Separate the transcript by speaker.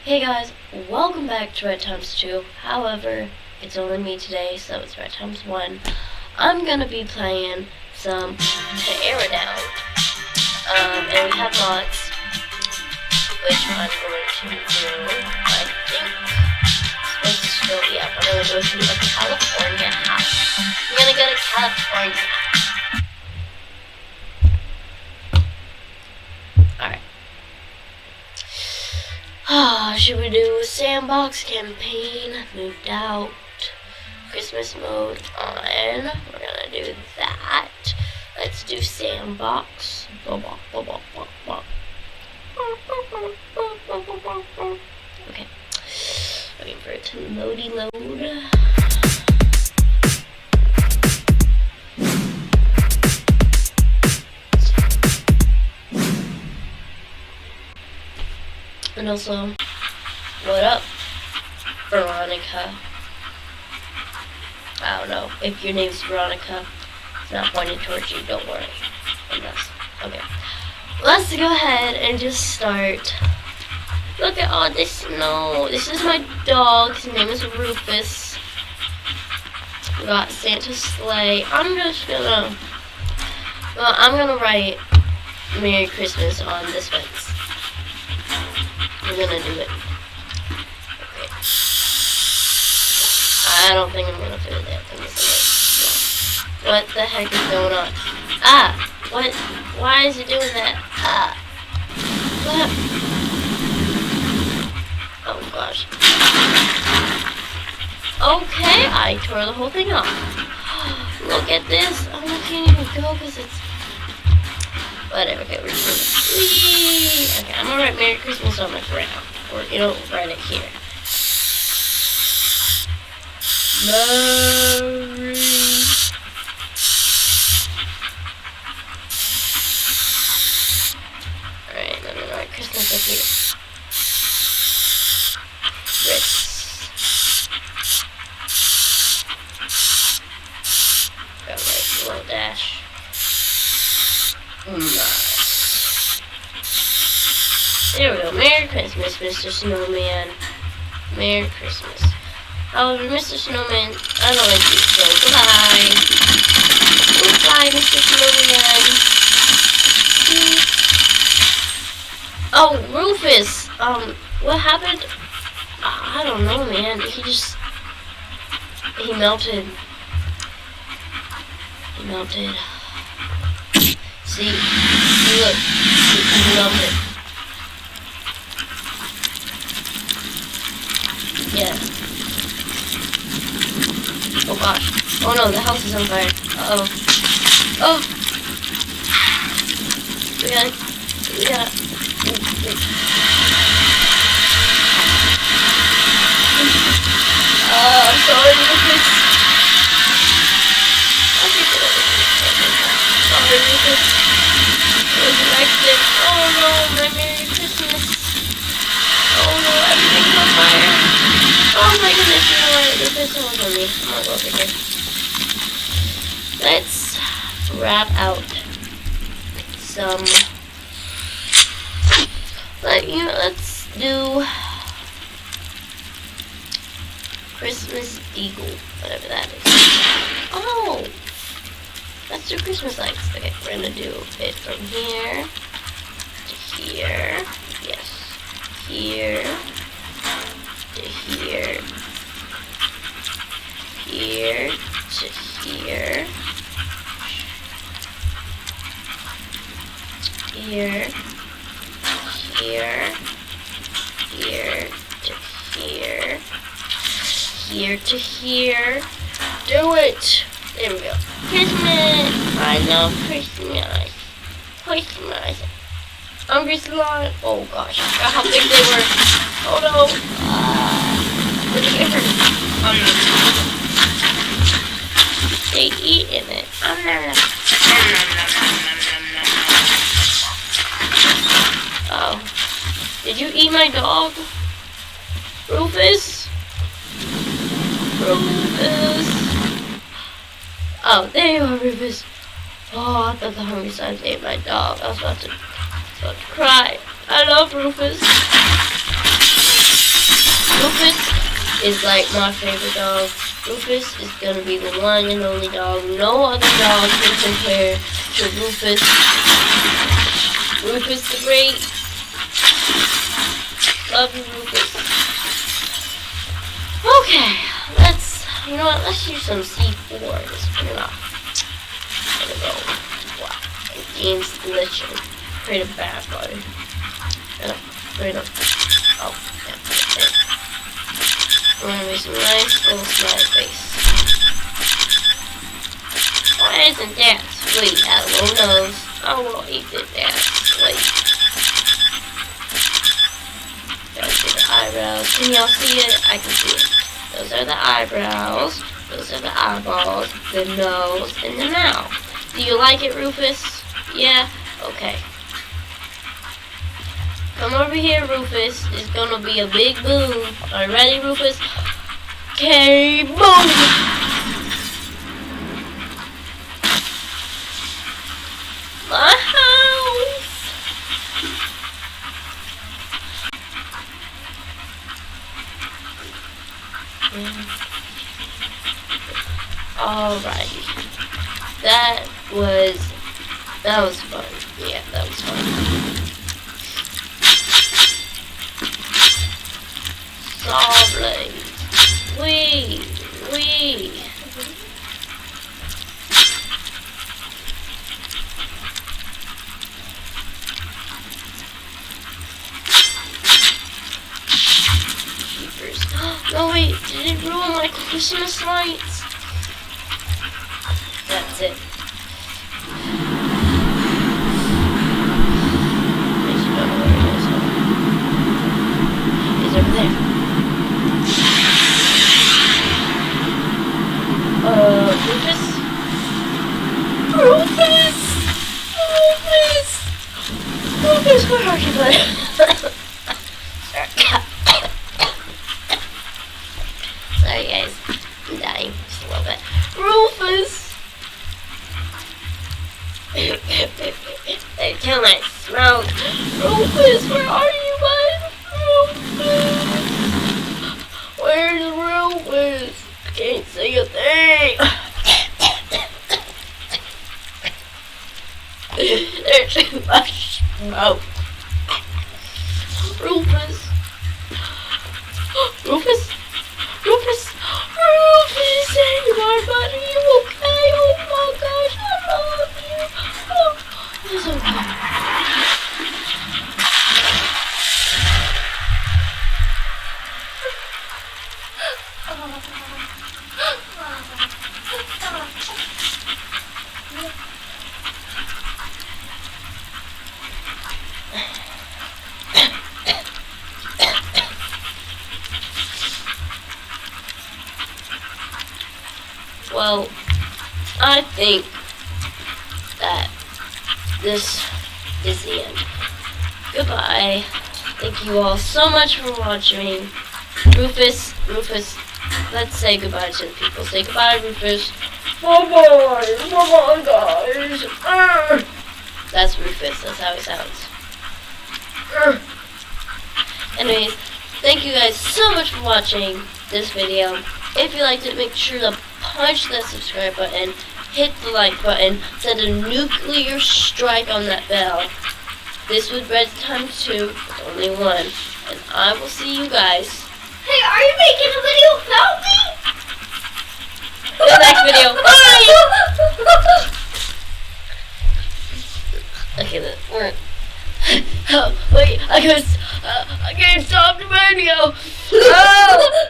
Speaker 1: Hey guys, welcome back to Red Times 2. However, it's only me today, so it's Red Times 1. I'm gonna be playing some Teardown. And we have mods, which I'm going to do, I think, I'm gonna go to a California house. I'm gonna go to California. Alright. Should we do a sandbox campaign? Moved out. Christmas mode on. We're gonna do that. Let's do sandbox. Okay. Waiting for it to load. And also, what up, Veronica? I don't know. If your name's Veronica, it's not pointed towards you, don't worry. Okay. Let's go ahead and just start. Look at all this snow. This is my dog. His name is Rufus. We got Santa's sleigh. I'm gonna write Merry Christmas on this fence. We're gonna do it. Okay. I don't think I'm gonna do that. What the heck is going on? What? Why is it doing that? What? Oh gosh. Okay, I tore the whole thing off. Look at this. Oh, I can't even go because it's... Whatever, okay, we're just gonna... Whee! Okay, I'm gonna write Merry Christmas on my ground. Or, write it here. Merry... Alright, I'm gonna write Christmas up here. Gotta write a little dash. Nice. There we go. Merry Christmas, Mr. Snowman. Merry Christmas. However, Mr. Snowman, I don't like you, so goodbye. Goodbye, Mr. Snowman. Oh, Rufus. What happened? I don't know, man. He melted. He melted. See, look, he melted. Yeah. Oh gosh. Oh no, the house is on fire. Uh-oh. Oh! We gotta... I'm sorry, Lucas. Sorry, Lucas. It was an accident. Oh no, my Merry Christmas. Oh no, everything's on fire. Oh my goodness, you know what? Lucas, hold on me. I'm gonna go over here. Let's wrap out some... let's do... Christmas Eagle, whatever that is. Oh! That's the Christmas lights. Okay, we're gonna do it from here to here. Yes. Here to here. Here to here. Here. Here. Here to here. Here to here. Do it! There we go. Christmas! I love Christmas. Christmas. Hungry Salon. Oh gosh, I forgot how big they were. Oh no. What did you get hurt? They eating it. Oh. Did you eat my dog? Rufus? Rufus. Oh, there you are, Rufus. Oh, I thought the Hungry Signs ate my dog. I was about to cry. I love Rufus. is like my favorite dog. Rufus is gonna be the one and only dog. No other dog can compare to Rufus. Rufus the Great. Love you, Rufus. Okay, you know what, let's use some C4. Let's put it off. There we go. Wow. The game's glitching. Create a bad button. Create a... Oh, yeah. I'm gonna make some nice little smiley face. Why isn't that sweet? That little nose. Oh, well, he did that. Wait. Gotta see the eyebrows. Can y'all see it? I can see it. Those are the eyebrows. Those are the eyeballs, the nose, and the mouth. Do you like it, Rufus? Yeah? Okay. Come over here, Rufus. It's gonna be a big boom. Are you ready, Rufus? Okay, boom! My house! Alrighty. That was fun. Yeah, that was fun. Saw blades. Wee. Jeepers. No, wait, did it ruin my Christmas lights? That's it. He's over there. Rufus? Rufus, where are you, bud? Sorry, guys. I'm dying just a little bit. Rufus! They kill my smoke. Rufus, where are you, bud? Rufus! Where's Rufus? I can't see a thing. There's too much smoke. Rufus! Rufus! There you are, buddy. Are you okay? Oh my gosh, I love you. Oh, it's okay. Well, I think that this is the end. Goodbye. Thank you all so much for watching. Rufus, let's say goodbye to the people. Say goodbye, Rufus. Bye-bye, guys. That's Rufus, that's how he sounds. Anyways, thank you guys so much for watching this video. If you liked it, make sure to punch that subscribe button, hit the like button, send a nuclear strike on that bell. This was Bread Time 2, with only one, and I will see you guys.
Speaker 2: Hey, are you making a video about me?
Speaker 1: In the next video. Bye! Okay, then. Wait, I can't stop the video. Oh!